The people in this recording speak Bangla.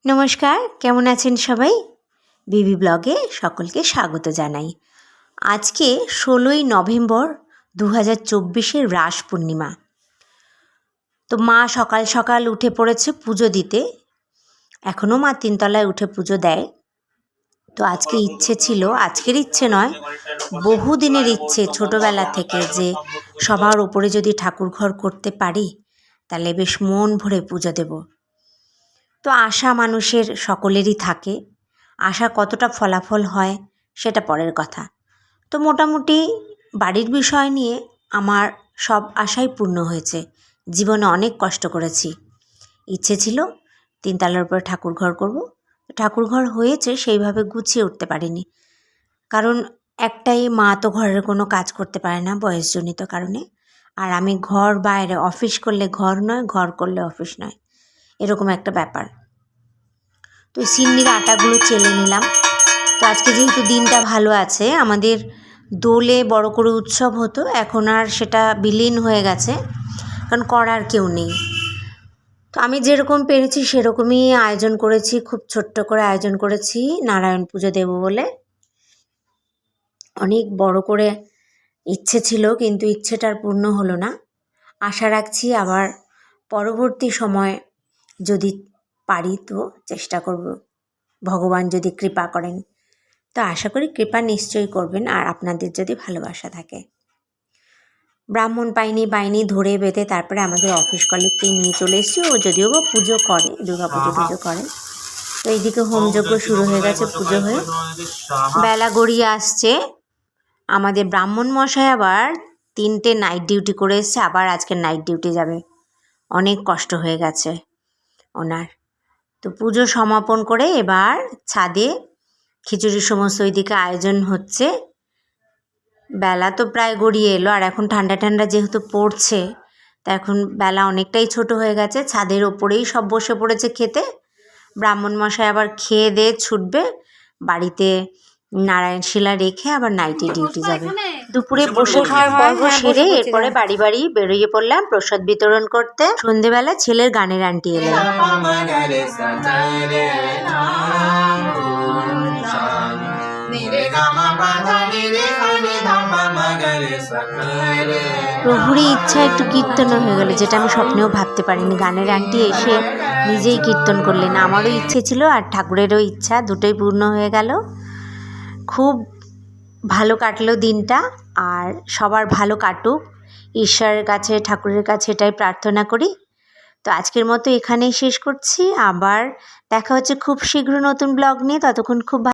নমস্কার, কেমন আছেন সবাই? বিবি ব্লগে সকলকে স্বাগত জানাই। আজকে 16ই নভেম্বর 2024 রাস পূর্ণিমা। তো মা সকাল সকাল উঠে পড়েছে পুজো দিতে। এখনও মা তিনতলায় উঠে পুজো দেয়। তো আজকে ইচ্ছে ছিল, আজকের ইচ্ছে নয়, বহুদিনের ইচ্ছে ছোটোবেলা থেকে, যে সবার উপরে যদি ঠাকুর ঘর করতে পারি তাহলে বেশ মন ভরে পুজো দেব। তো আশা মানুষের সকলেরই থাকে, আশা কতটা ফলাফল হয় সেটা পরের কথা। তো মোটামুটি বাড়ির বিষয় নিয়ে আমার সব আশাই পূর্ণ হয়েছে। জীবনে অনেক কষ্ট করেছি, ইচ্ছে ছিল তিনতলার উপরে ঠাকুর ঘর করব। ঠাকুর ঘর হয়েছে, সেইভাবে গুছিয়ে উঠতে পারিনি, কারণ একটাই মা তো ঘরের কোনো কাজ করতে পারে না বয়সজনিত কারণে। আর আমি ঘর বাইরে, অফিস করলে ঘর নয়, ঘর করলে অফিস নয়, এরকম একটা ব্যাপার। তো সিন্নির আটাগুলো চেলে নিলাম। তো আজকে যেহেতু দিনটা ভালো আছে, আমাদের দোলে বড় করে উৎসব হতো, এখন আর সেটা বিলীন হয়ে গেছে, কারণ করার কেউ নেই। তো আমি যেরকম পেরেছি সেরকমই আয়োজন করেছি, খুব ছোট্ট করে আয়োজন করেছি নারায়ণ পুজো দেব বলে। অনেক বড় করে ইচ্ছে ছিল, কিন্তু ইচ্ছেটার পূর্ণ হলো না। আশা রাখছি আবার পরবর্তী সময় যদি পারি তো চেষ্টা করব, ভগবান যদি কৃপা করেন। তো আশা করি কৃপা নিশ্চয়ই করবেন, আর আপনাদের যদি ভালোবাসা থাকে। ব্রাহ্মণ পাইনি ধরে বেঁধে তারপরে আমাদের অফিস কলিগকে নিয়ে চলে এসেছি। ও যদিও বা পুজো করে, দুর্গা পুজো করে। তো এইদিকে হোমযজ্ঞ শুরু হয়ে গেছে, পুজো হয়ে বেলা গড়িয়ে আসছে। আমাদের ব্রাহ্মণ মশাই আবার 3টে নাইট ডিউটি করে এসছে, আবার আজকে নাইট ডিউটি যাবে। অনেক কষ্ট হয়ে গেছে ওনার। তো পুজো সমাপন করে এবার ছাদে খিচুড়ির সমস্ত ওইদিকে আয়োজন হচ্ছে। বেলা তো প্রায় গড়িয়ে এলো, আর এখন ঠান্ডা ঠান্ডা যেহেতু পড়ছে, তা এখন বেলা অনেকটাই ছোট হয়ে গেছে। ছাদের ওপরেই সব বসে পড়েছে খেতে। ব্রাহ্মণ মশাই আবার খেয়ে দিয়ে ছুটবে বাড়িতে, নারায়ণ শিলা রেখে আবার নাইটে ডিউটি যাবে। দুপুরে বসে খাওয়ার পর্ব সেরে এরপরে বাড়ি বাড়ি বেরিয়ে পড়লাম প্রসাদ বিতরণ করতে। সন্ধেবেলা ছেলের গানের আন্টি এলেন। প্রভুরই ইচ্ছা একটু কীর্তনও হয়ে গেল, যেটা আমি স্বপ্নেও ভাবতে পারিনি। গানের আন্টি এসে নিজেই কীর্তন করলেন। আমারও ইচ্ছে ছিল আর ঠাকুরেরও ইচ্ছা, দুটোই পূর্ণ হয়ে গেল। খুব ভালো কাটলো দিনটা, আর সবার ভালো কাটুক ঈশ্বরের কাছে, ঠাকুরের কাছে এটাই প্রার্থনা করি। তো আজকের মতো এখানেই শেষ করছি। আবার দেখা হচ্ছে খুব শীঘ্র নতুন ব্লগ নিয়ে। ততক্ষণ খুব